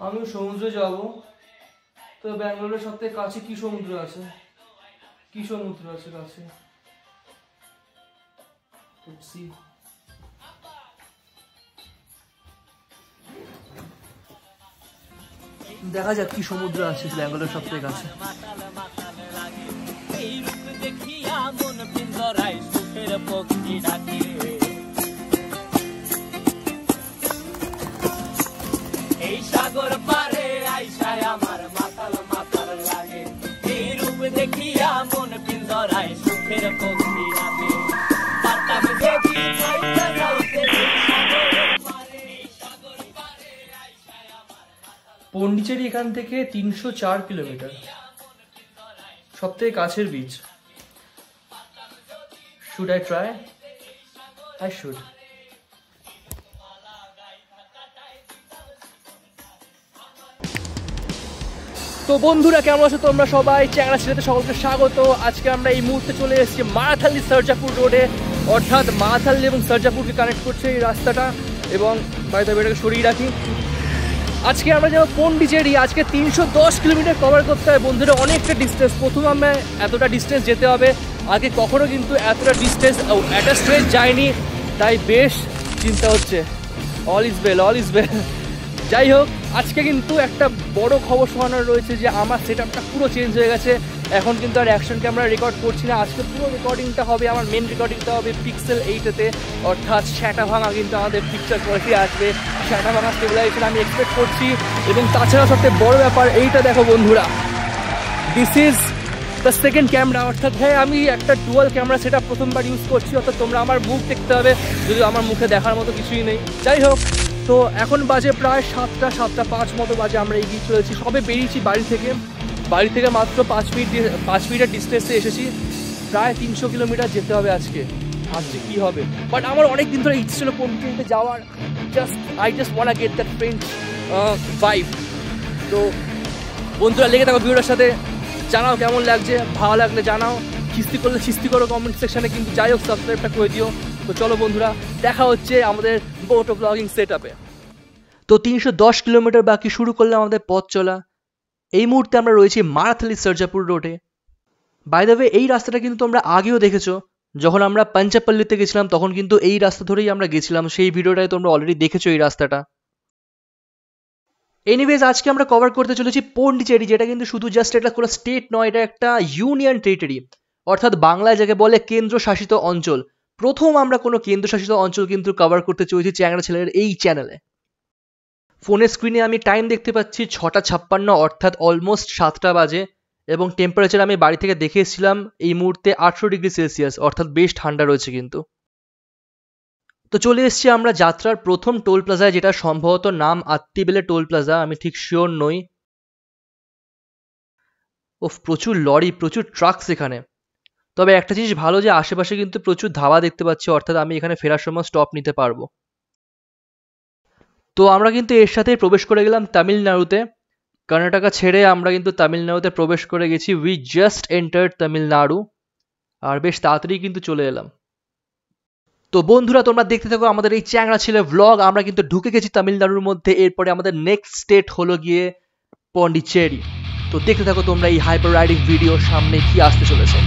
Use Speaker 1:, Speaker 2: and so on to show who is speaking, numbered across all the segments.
Speaker 1: আমি সমুদ্রে যাব। তো ব্যাঙ্গালোরের সবথেকে কাছে কি সমুদ্র আছে? কি সমুদ্র আছে কাছে? দেখা যাক কি সমুদ্র আছে ব্যাঙ্গালোরের সবথেকে কাছে। এই সাগর পারে আইসায় আমার মাতাল মাতাল লাগে, এই রূপ দেখিয়া মন পিঞ্জরায় সুখের পক্ষী রাখে। পারতাম যদি যাইতে যাইতে পন্ডিচেরি এখান থেকে 304 কিলোমিটার, সবথেকে কাছের beach. Should I try? I should. তো বন্ধুরা কেমন আছো তোমরা সবাই? চ্যাংড়া ছেলেতে সকলকে স্বাগত। আজকে আমরা এই মুহূর্তে চলে এসেছি মারাথালি সার্জাপুর রোডে, অর্থাৎ মারাথালি এবং সার্জাপুরকে কানেক্ট করছে এই রাস্তাটা। এবং বাড়িতে এটাকে সরিয়ে রাখি। আজকে আমরা যাবো পন্ডিচেরি। আজকে 310 কিলোমিটার কভার করতে হয় বন্ধুরা, অনেকটা ডিস্টেন্স। প্রথম আমরা এতটা ডিস্টেন্স যেতে হবে, আগে কখনো কিন্তু এতটা ডিস্টেন্স একটা স্ট্রেচ যায়নি, তাই বেশ চিন্তা হচ্ছে। All is well, all is well. যাই হোক, আজকে কিন্তু একটা বড় খবর শোনানোর রয়েছে যে আমার সেটআপটা পুরো চেঞ্জ হয়ে গেছে। এখন কিন্তু আর অ্যাকশন ক্যামেরা রেকর্ড করছি না, আজকে পুরো রেকর্ডিংটা হবে, আমার মেন রেকর্ডিংটা হবে পিক্সেল 8-তে, অর্থাৎ শ্যাটা ভাঙা কিন্তু আমাদের পিকচার কোয়ালিটি আসবে। শ্যাটা ভাঙা স্টেবিলাইজেশন আমি এক্সপেক্ট করছি। এবং তাছাড়া সবথেকে বড় ব্যাপার এইটা দেখো বন্ধুরা, this is the second camera. অর্থাৎ হ্যাঁ, আমি একটা ডুয়াল ক্যামেরা সেটআপ প্রথমবার ইউজ করছি, অর্থাৎ তোমরা আমার মুখ দেখতে হবে, যদিও আমার মুখে দেখার মতো কিছুই নেই। যাই হোক, তো এখন বাজে প্রায় 7:05 মতো বাজে। আমরা এগিয়ে চলেছি, সবে বেরিয়েছি বাড়ি থেকে মাত্র 5 মিনিটের ডিস্টেন্সে এসেছি। প্রায় 300 কিলোমিটার যেতে হবে আজকে কি হবে। বাট আমার অনেক দিন ধরে ইচ্ছে ছিল পন্ডিচেরিতে যাওয়ার। I just want get that French vibe. তো বন্ধুরা লেগে থাকো ভিডিওটার সাথে, জানাও কেমন লাগছে, ভালো লাগলে জানাও, খিস্তি করো কমেন্ট সেকশনে, কিন্তু যাই হোক সাবস্ক্রাইবটা করে দিও। তো চলো বন্ধুরা, দেখা হচ্ছে আমাদের মোটো ব্লগিং সেটআপে। তো 310 কিলোমিটার বাকি, শুরু করলাম আমাদের পথ চলা। এই মুহূর্তে আমরা রয়েছি মারাথালি সার্জাপুর রোডে। বাই দ্য ওয়ে, এই রাস্তাটা কিন্তু তোমরা আগেও দেখেছো, যখন আমরা পাঞ্চাপল্লিতে গেছিলাম তখন কিন্তু এই রাস্তা ধরেই আমরা গেছিলাম। সেই ভিডিওটাই তোমরা অলরেডি দেখেছো এই রাস্তাটা। এনিওয়েজ, আজকে আমরা কভার করতে চলেছি পন্ডিচেরি, যেটা কিন্তু শুধু জাস্ট এটা কোনো স্টেট নয়, এটা একটা ইউনিয়ন টেরিটরি, অর্থাৎ বাংলায় যাকে বলে কেন্দ্রশাসিত অঞ্চল। প্রথম আমরা কোনো কেন্দ্রশাসিত অঞ্চল কিন্তু কভার করতে চলেছি চ্যাংড়া ছেলের এই চ্যানেলে। ফোনের স্ক্রিনে আমি টাইম দেখতে পাচ্ছি 6:56, অর্থাৎ অলমোস্ট 7টা বাজে। এবং টেম্পারেচার আমি বাড়ি থেকে দেখে এসেছিলাম, এই মুহূর্তে 18 ডিগ্রি সেলসিয়াস, অর্থাৎ বেশ ঠান্ডা রয়েছে কিন্তু। তো চলে এসেছি আমরা যাত্রার প্রথম টোল প্লাজায়, যেটা সম্ভবত নাম আত্তিবেলে টোল প্লাজা, আমি ঠিক শিওর নই। প্রচুর লরি, প্রচুর ট্রাকস এখানে। তবে একটা জিনিস ভালো যে আশেপাশে কিন্তু প্রচুর ধাবা দেখতে পাচ্ছি, অর্থাৎ আমি এখানে ফেরার সময় স্টপ নিতে পারবো। তো আমরা কিন্তু এর সাথে প্রবেশ করে গেলাম তামিলনাড়ুতে। কর্ণাটকা ছেড়ে আমরা কিন্তু তামিলনাড়ুতে প্রবেশ করে গেছি। উই জাস্ট এন্টার্ড তামিলনাড়ু, আর বেশ তাড়াতাড়ি কিন্তু চলে এলাম। তো বন্ধুরা তোমরা দেখতে থাকো আমাদের এই চ্যাংড়া ছেলে ভ্লগ। আমরা কিন্তু ঢুকে গেছি তামিলনাড়ুর মধ্যে। এরপরে আমাদের নেক্সট স্টেট হলো গিয়ে পন্ডিচেরি। তো দেখতে থাকো তোমরা এই হাইপার রাইডিং ভিডিও, সামনে কি আসতে চলেছে।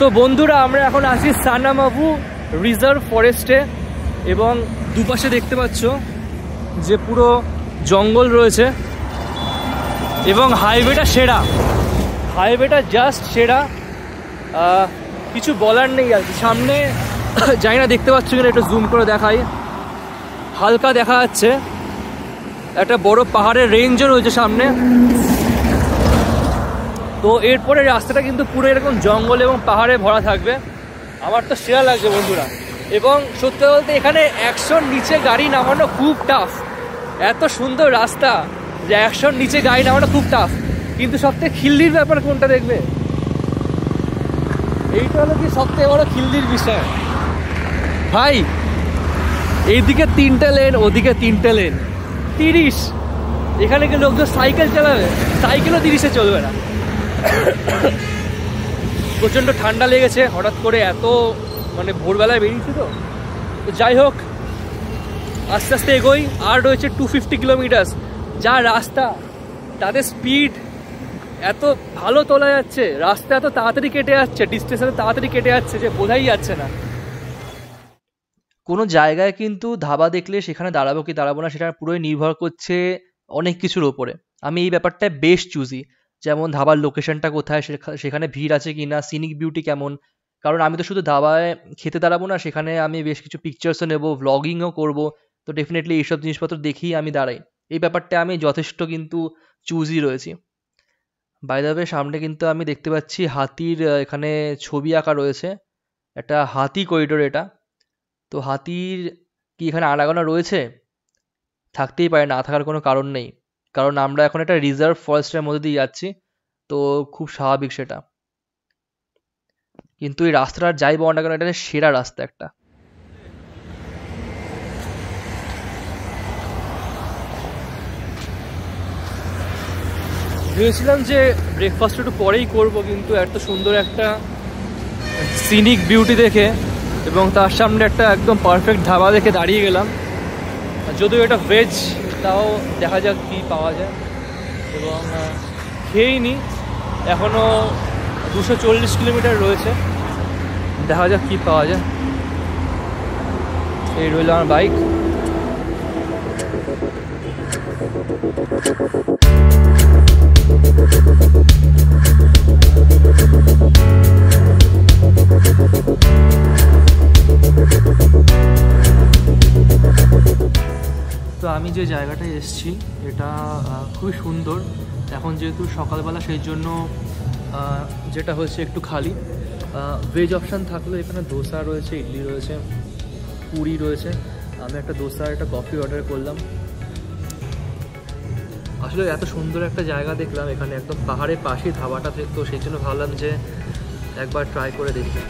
Speaker 1: তো বন্ধুরা আমরা এখন আছি সানামাভু রিজার্ভ ফরেস্টে, এবং দুপাশে দেখতে পাচ্ছ যে পুরো জঙ্গল রয়েছে এবং হাইওয়েটা সেরা, হাইওয়েটা জাস্ট সেরা, কিছু বলার নেই আর কি। সামনে যাই না, দেখতে পাচ্ছ কিনা একটু জুম করে দেখাই, হালকা দেখা যাচ্ছে একটা বড় পাহাড়ের রেঞ্জও রয়েছে সামনে। তো এরপরে রাস্তাটা কিন্তু পুরো এরকম জঙ্গল এবং পাহাড়ে ভরা থাকবে। আমার তো সেরা লাগছে বন্ধুরা। এবং সত্যি বলতে এখানে 100-র নিচে গাড়ি নামানো খুব টাফ। এত সুন্দর রাস্তা যে 100-র নিচে গাড়ি নামানো খুব টাফ। কিন্তু সবথেকে খিল্লির ব্যাপার কোনটা দেখবে, এইটা হলো কি সবথেকে বড় খিল্লির বিষয় ভাই। এইদিকে 3টে লেন, ওদিকে 3টে লেন, 30। এখানে কি লোকজন সাইকেল চালাবে? সাইকেলও 30-এ চলবে না। প্রচণ্ড ঠান্ডা লেগেছে হঠাৎ করে, এত মানে ভোরবেলায় বেরিয়েছি তো। তো যাই হোক, আস্তে আস্তে এগোই। আর রয়েছে 250 কিলোমিটার। যা রাস্তা, তাদের স্পিড এত ভালো তোলা যাচ্ছে, রাস্তা এত তাড়াতাড়ি কেটে যাচ্ছে, ডিস্টেন্স এত তাড়াতাড়ি কেটে যাচ্ছে যে বোঝাই যাচ্ছে না। কোনো জায়গায় কিন্তু ধাবা দেখলে সেখানে দাঁড়াবো কি দাঁড়াবো না সেটা পুরোই নির্ভর করছে অনেক কিছুর ওপরে। আমি এই ব্যাপারটা বেশ চুজি, যেমন ধাবার লোকেশনটা কোথায়, সেখানে ভিড় আছে কি না, সিনিক বিউটি কেমন। কারণ আমি তো শুধু ধাবায় খেতে দাঁড়াবো না, সেখানে আমি বেশ কিছু পিকচার্সও নেবো, ভ্লগিংও করবো। তো ডেফিনেটলি এইসব জিনিসপত্র দেখেই আমি দাঁড়াই। এই ব্যাপারটা আমি যথেষ্ট কিন্তু চুজি রয়েছি। বাই দ্য ওয়ে, সামনে কিন্তু আমি দেখতে পাচ্ছি হাতির এখানে ছবি আঁকা রয়েছে, একটা হাতি করিডোর এটা। তো হাতির কি এখানে আনাগোনা রয়েছে? থাকতেই পারে, না থাকার কোনো কারণ নেই, কারণ আমরা এখন একটা রিজার্ভ ফরেস্টের মধ্যে দিয়ে যাচ্ছি, তো খুব স্বাভাবিক সেটা। কিন্তু এই রাস্তাটা যাই বল না কেন, এটা সেরা রাস্তা একটা। ভেবেছিলাম যে ব্রেকফাস্ট একটু পরেই করব, কিন্তু এত সুন্দর একটা সিনিক বিউটি দেখে এবং তার সামনে একটা একদম পারফেক্ট ধাবা দেখে দাঁড়িয়ে গেলাম। যদিও এটা ভেজ, তাও দেখা যাক কী পাওয়া যায়। এবং খেয়েই নি, এখনও 240 কিলোমিটার রয়েছে, দেখা যাক কী পাওয়া যায়। এই রইল আমার বাইক। তো আমি যে জায়গাটায় এসেছি এটা খুবই সুন্দর। এখন যেহেতু সকালবেলা, সেই জন্য যেটা হচ্ছে একটু খালি। ভেজ অপশান থাকলে এখানে দোসা রয়েছে, ইডলি রয়েছে, পুরি রয়েছে। আমি একটা দোসা, একটা কফি অর্ডার করলাম। আসলে এত সুন্দর একটা জায়গা দেখলাম এখানে, একদম পাহাড়ের পাশেই ধাবাটা, তো সেই জন্য ভাবলাম যে একবার ট্রাই করে দেখি।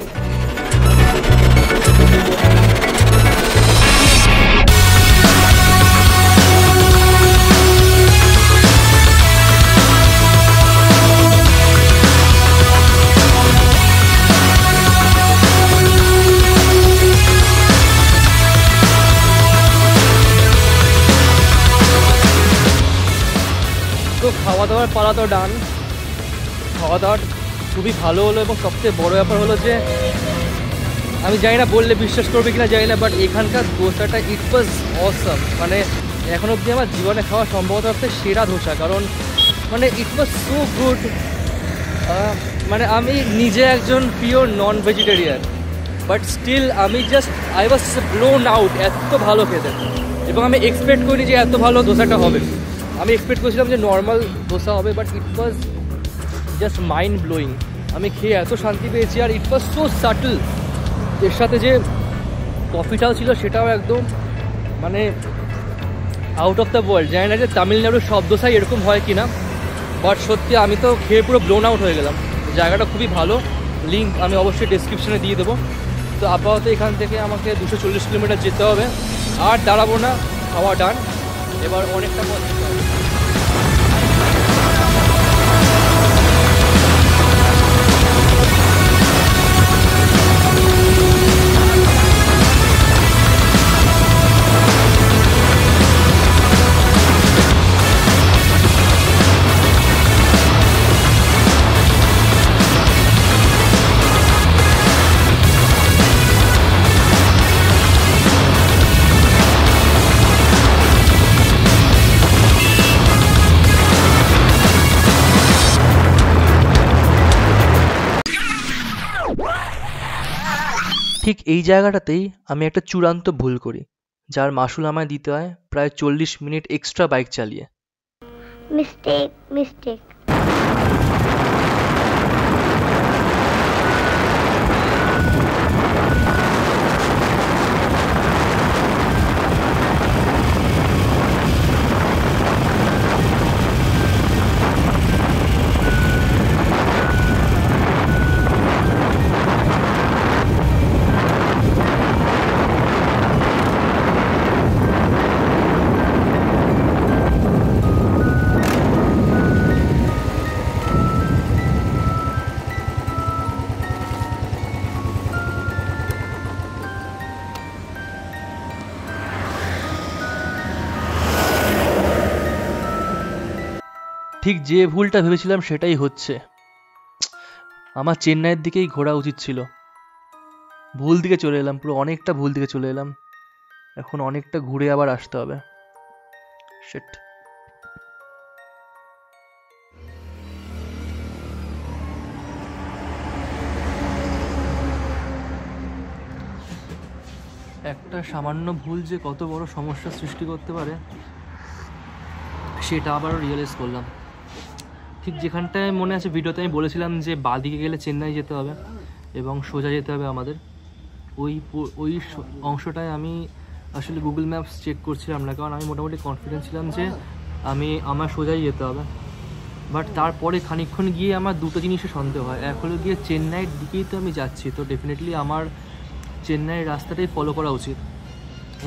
Speaker 1: তো খাওয়া দাওয়ার পালা তো ডান, খাওয়া দাওয়ার খুবই ভালো হলো। এবং সবচেয়ে বড় ব্যাপার হলো যে, আমি জানি না বললে বিশ্বাস করবে কিনা জানি না, বাট এখানকার দোসাটা ইট ওয়াজ অসাম। মানে এখন অবধি আমার জীবনে খাওয়া সম্ভবত হচ্ছে সেরা ধোসা, কারণ মানে ইট ওয়াজ সো গুড। মানে আমি নিজে একজন pure non vegetarian, but still আমি আই ওয়াজ ব্লোন আউট, এত ভালো খেতে। এবং আমি এক্সপেক্ট করিনি যে এত ভালো দোসাটা হবে। আমি এক্সপেক্ট করেছিলাম যে নর্মাল দোসা হবে, but it was just mind blowing. আমি খেয়ে এত শান্তি পেয়েছি, আর ইট ওয়াজ সো সাটল। এর সাথে যে কফিটাও ছিল সেটাও একদম মানে আউট অফ দ্য ওয়ার্ল্ড। জানি না যে তামিলনাড়ুর সব দোসাই এরকম হয় কিনা, বাট সত্যি আমি তো খেয়ে পুরো ব্লোন আউট হয়ে গেলাম। জায়গাটা খুবই ভালো, লিঙ্ক আমি অবশ্যই ডেসক্রিপশনে দিয়ে দেবো। তো আপাতত এখান থেকে আমাকে 240 কিলোমিটার যেতে হবে, আর দাঁড়াবো না, খাওয়া ডান। এবার অনেকটা পথ যেতে হবে। ঠিক এই জায়গাটাতেই আমি একটা চূড়ান্ত ভুল করি, যার মাসুল আমায় দিতে হয় প্রায় 40 মিনিট এক্সট্রা বাইক চালিয়ে।
Speaker 2: মিস্টেক।
Speaker 1: ঠিক যে ভুলটা ভেবেছিলাম সেটাই হচ্ছে। আমার চেন্নাইয়ের দিকেই ঘোরা উচিত ছিল। ভুল দিকে চলে এলাম, পুরো অনেকটা ভুল দিকে চলে এলাম। এখন অনেকটা ঘুরে আবার আসতে হবে। শিট। একটা সামান্য ভুল যে কত বড় সমস্যার সৃষ্টি করতে পারে সেটা আবারও রিয়েলাইজ করলাম। ঠিক যেখানটায় মনে আছে ভিডিওতে আমি বলেছিলাম যে বাঁদিকে গেলে চেন্নাই যেতে হবে এবং সোজা যেতে হবে আমাদের, ওই অংশটায় আমি আসলে গুগল ম্যাপস চেক করছিলাম না, কারণ আমি মোটামুটি কনফিডেন্ট ছিলাম যে আমার সোজাই যেতে হবে। বাট তারপরে খানিকক্ষণ গিয়ে আমার দুটো জিনিসে সন্দেহ হয়। এক হলো গিয়ে চেন্নাইয়ের দিকেই তো আমি যাচ্ছি, তো ডেফিনেটলি আমার চেন্নাইয়ের রাস্তাটাই ফলো করা উচিত।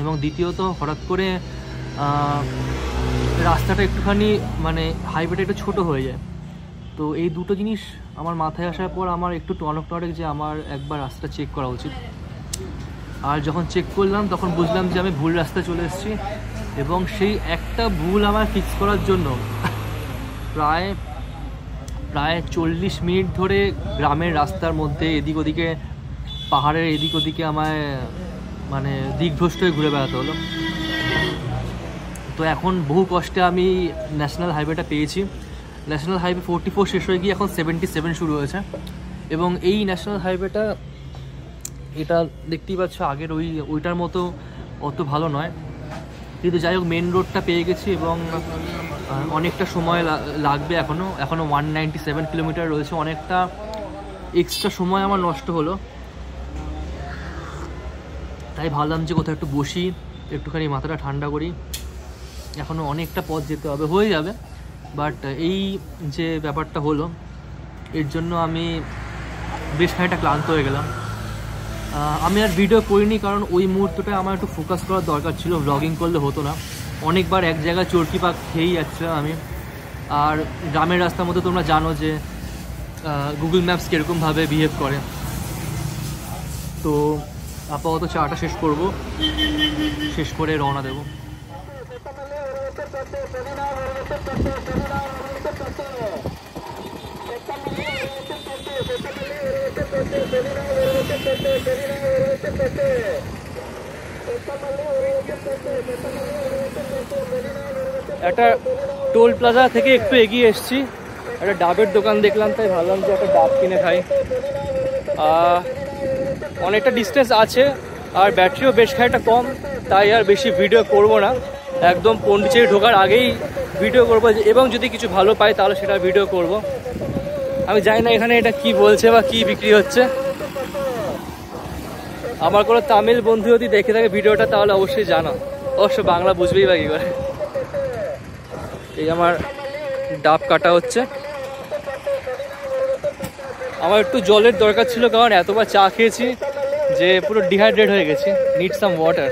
Speaker 1: এবং দ্বিতীয়ত হঠাৎ করে রাস্তাটা একটুখানি মানে হাইওয়েটা একটু ছোটো হয়ে যায়। তো এই দুটো জিনিস আমার মাথায় আসার পর আমার একটু টনক যে আমার একবার রাস্তাটা চেক করা উচিত। আর যখন চেক করলাম তখন বুঝলাম যে আমি ভুল রাস্তায় চলে এসেছি, এবং সেই একটা ভুল আমার ফিক্স করার জন্য প্রায় 40 মিনিট ধরে গ্রামের রাস্তার মধ্যে এদিক ওদিকে, পাহাড়ের এদিক ওদিকে আমায় মানে দিকভ্রষ্ট হয়ে ঘুরে বেড়াতে হলো। তো এখন বহু কষ্টে আমি ন্যাশনাল হাইওয়েটা পেয়েছি। ন্যাশনাল হাইওয়ে 44 শেষ হয়ে গিয়ে এখন 77 শুরু হয়েছে। এবং এই ন্যাশনাল হাইওয়েটা, এটা দেখতেই পাচ্ছ আগের ওইটার মতো অত ভালো নয়, কিন্তু যাই হোক মেন রোডটা পেয়ে গেছি এবং অনেকটা সময় লাগবে। এখনও 197 কিলোমিটার রয়েছে, অনেকটা এক্সট্রা সময় আমার নষ্ট হলো। তাই ভাবলাম যে কোথাও একটু বসি, একটুখানি মাথাটা ঠান্ডা করি। এখনও অনেকটা পথ যেতে হবে, হয়ে যাবে। বাট এই যে ব্যাপারটা হলো, এর জন্য আমি বেশ খানিকটা ক্লান্ত হয়ে গেলাম। আমি আর ভিডিও করিনি কারণ ওই মুহূর্তটা আমার একটু ফোকাস করার দরকার ছিল, ব্লগিং করলে হতো না। অনেকবার এক জায়গায় চরকি পাক খেয়েই যাচ্ছিলাম আমি। আর গ্রামের রাস্তার মধ্যে তোমরা জানো যে গুগল ম্যাপস কীরকমভাবে বিহেভ করে। তো আপাতত চাটা শেষ করব, শেষ করে রওনা দেব। একটা টোল প্লাজা থেকে একটু এগিয়ে এসেছি, একটা ডাবের দোকান দেখলাম, তাই ভাবলাম যে একটা ডাব কিনে খাই। অনেকটা ডিস্টেন্স আছে আর ব্যাটারিও বেশ খানিকটা কম, তাই আর বেশি ভিডিও করব না। একদম পন্ডিচেরি ঢোকার আগেই ভিডিও করব, এবং যদি কিছু ভালো পাই তাহলে সেটা ভিডিও করব। আমি জানি না এখানে এটা কি বলছে বা কি বিক্রি হচ্ছে। আমার কোনো তামিল বন্ধু যদি দেখে থাকে ভিডিওটা তাহলে অবশ্যই জানো, অবশ্য বাংলা বুঝবেই বা কী করে। এই আমার ডাব কাটা হচ্ছে। আমার একটু জলের দরকার ছিল, কারণ এতবার চা খেয়েছি যে পুরো ডিহাইড্রেট হয়ে গেছি। Need some water.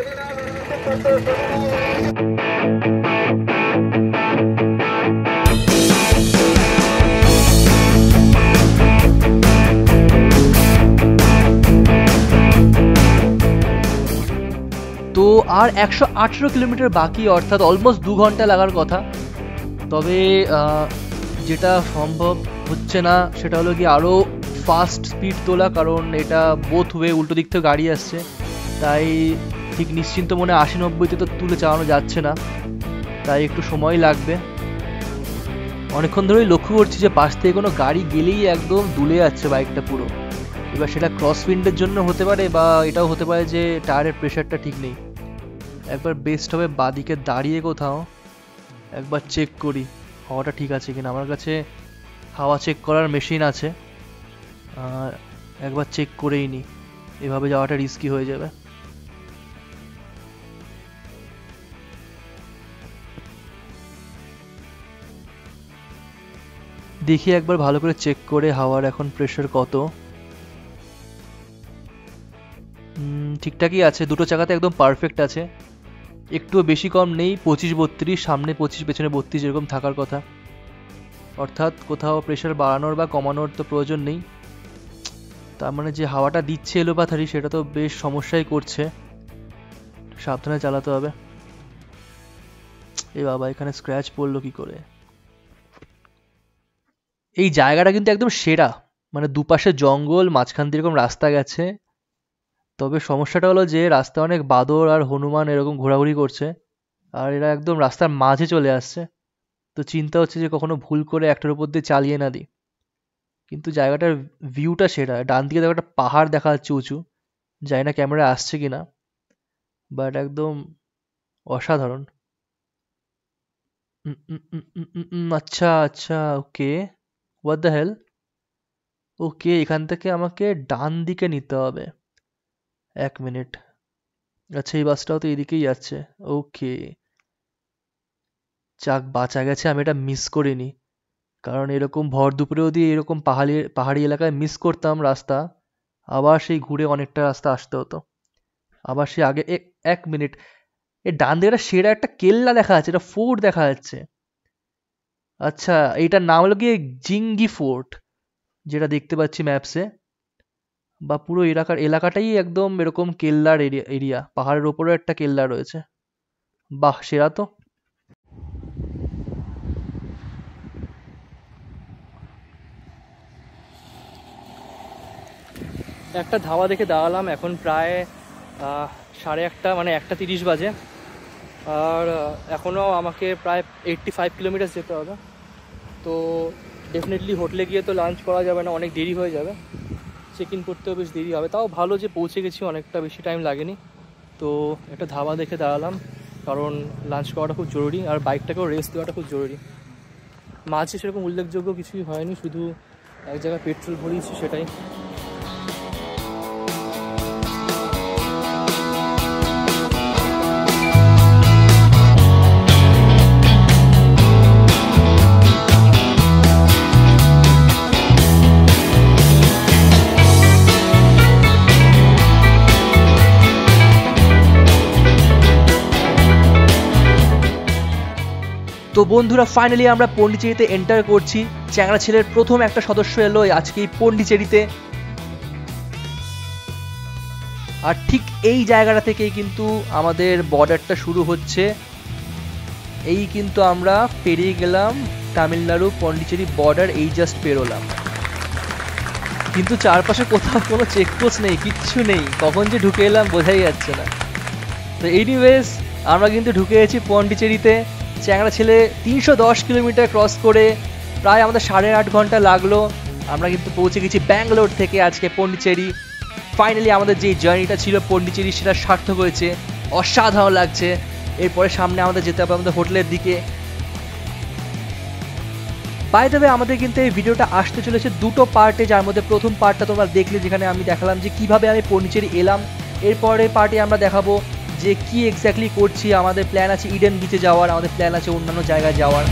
Speaker 1: তো আর 118 কিলোমিটার বাকি, অর্থাৎ অলমোস্ট 2 ঘন্টা লাগার কথা। তবে যেটা সম্ভব হচ্ছে না সেটা হলো কি আরও ফাস্ট স্পিড তোলা, কারণ এটা বোথ ওয়ে, উল্টো দিক থেকে গাড়ি আসছে। তাই ঠিক নিশ্চিন্ত মনে 80-90তে তো তুলে চালানো যাচ্ছে না, তাই একটু সময় লাগবে। অনেকক্ষণ ধরেই লক্ষ্য করছি যে পাশ থেকে কোনো গাড়ি গেলেই একদম দুলে যাচ্ছে বাইকটা পুরো। এবার সেটা ক্রস উইন্ডের জন্য হতে পারে, বা এটাও হতে পারে যে টায়ারের প্রেশারটা ঠিক নেই। একবার বেস্ট হবে বাদিকে দাঁড়িয়ে কোথাও একবার চেক করি হাওয়াটা ঠিক আছে কিনা। আমার কাছে হাওয়া চেক করার মেশিন আছে, একবার চেক করেই নি, এভাবে যাওয়াটা রিস্কি হয়ে যাবে। দেখি একবার ভালো করে চেক করে হাওয়ার এখন প্রেশার কত। ঠিকঠাকই আছে, দুটো চাকাতে একদম পারফেক্ট আছে, একটুও বেশি কম নেই। 25-32, সামনে 25 পেছনে 32 এরকম থাকার কথা। অর্থাৎ কোথাও প্রেশার বাড়ানোর বা কমানোর তো প্রয়োজন নেই। তার মানে যে হাওয়াটা দিচ্ছে এলোপাথারি, সেটা তো বেশ সমস্যাই করছে, সাবধানে চালাতে হবে। এ বাবা, এখানে স্ক্র্যাচ পড়লো কি করে? এই জায়গাটা কিন্তু একদম সেরা, মানে দুপাশে জঙ্গল, মাঝখান দিয়ে এরকম রাস্তা গেছে। তবে সমস্যাটা হলো যে রাস্তা অনেক বাদর আর হনুমান এরকম ঘোরাঘুরি করছে, আর এরা একদম রাস্তার মাঝে চলে আসছে। তো চিন্তা হচ্ছে যে কখনো ভুল করে একটার উপর দিয়ে চালিয়ে না দিই। কিন্তু জায়গাটার ভিউটা সেরা, ডান দিকে দেখো একটা পাহাড় দেখা যাচ্ছে উঁচু, জানি না ক্যামেরা আসছে কিনা, বাট একদম অসাধারণ। আচ্ছা আচ্ছা, ওকে, হোয়াট দ্য হেল। ওকে, এখান থেকে আমাকে ডান দিকে নিতে হবে, 1 মিনিট। আচ্ছা, এই বাসটাও তো এইদিকেই যাচ্ছে। ওকে, যাক বাঁচা গেছে, আমি এটা মিস করিনি। কারণ এরকম ভর দুপুরেও দিয়ে এরকম পাহাড়ি পাহাড়ি এলাকায় মিস করতাম রাস্তা, আবার সেই ঘুরে অনেকটা রাস্তা আসতে হতো। আবার সে আগে 1 মিনিট, এ ডান দিকে সেরা একটা কেল্লা দেখা যাচ্ছে, এটা ফোর্ট দেখা যাচ্ছে। আচ্ছা, এইটার নাম হলো গিয়ে জিঙ্গি ফোর্ট, যেটা দেখতে পাচ্ছি ম্যাপসে। বা পুরো এলাকাটাই একদম এরকম কেল্লার এরিয়া, পাহাড়ের ওপরেও একটা কেল্লা রয়েছে। বাহ, সেরা তো। একটা ধাবা দেখে দাঁড়ালাম, এখন প্রায় 1:30, মানে 1:30 বাজে। আর এখনও আমাকে প্রায় 85 কিলোমিটার যেতে হবে। তো ডেফিনেটলি হোটেলে গিয়ে তো লাঞ্চ করা যাবে না, অনেক দেরি হয়ে যাবে, চেক ইন করতেও বেশ দেরি হবে। তাও ভালো যে পৌঁছে গেছি, অনেকটা বেশি টাইম লাগেনি। তো একটা ধাবা দেখে দাঁড়ালাম, কারণ লাঞ্চ করাটা খুব জরুরি, আর বাইকটাকেও রেস্ট দেওয়াটা খুব জরুরি। মাঝে সেরকম উল্লেখযোগ্য কিছুই হয়নি, শুধু এক জায়গায় পেট্রোল ভরিয়েছি, সেটাই। তো বন্ধুরা, ফাইনালি আমরা পন্ডিচেরিতে এন্টার করছি। চ্যাংড়া ছেলের প্রথম একটা সদস্য এলো আজকে এই পন্ডিচেরিতে। আর ঠিক এই জায়গাটা থেকেই কিন্তু আমাদের বর্ডারটা শুরু হচ্ছে। এই কিন্তু আমরা পেরিয়ে গেলাম তামিলনাড়ু পন্ডিচেরি বর্ডার, এই জাস্ট পেরোলাম। কিন্তু চারপাশে কোথাও কোনো চেকপোস্ট নেই, কিচ্ছু নেই, কখন যে ঢুকে এলাম বোঝাই যাচ্ছে না। তো এনিওয়েজ, আমরা কিন্তু ঢুকে গেছি পন্ডিচেরিতে। চ্যাংড়া ছেলে 310 কিলোমিটার ক্রস করে প্রায় আমাদের 8.5 ঘন্টা লাগলো। আমরা কিন্তু পৌঁছে গেছি ব্যাঙ্গালোর থেকে আজকে পন্ডিচেরি। ফাইনালি আমাদের যে জার্নিটা ছিল পন্ডিচেরি, সেটা সার্থক হয়েছে, অসাধারণ লাগছে। এরপরে সামনে আমাদের যেতে হবে আমাদের হোটেলের দিকে। বাই দ্য ওয়ে, আমাদের কিন্তু এই ভিডিওটা আসতে চলেছে দুটো পার্টে, যার মধ্যে প্রথম পার্টটা তোমরা দেখলে, যেখানে আমি দেখালাম যে কিভাবে আমি পন্ডিচেরি এলাম। এরপরে পার্টে আমরা দেখাবো যে কি এক্স্যাক্টলি করছি। আমাদের প্ল্যান আছে ইডেন বিচে যাওয়ার, আমাদের প্ল্যান আছে অন্যান্য জায়গায় যাওয়ার।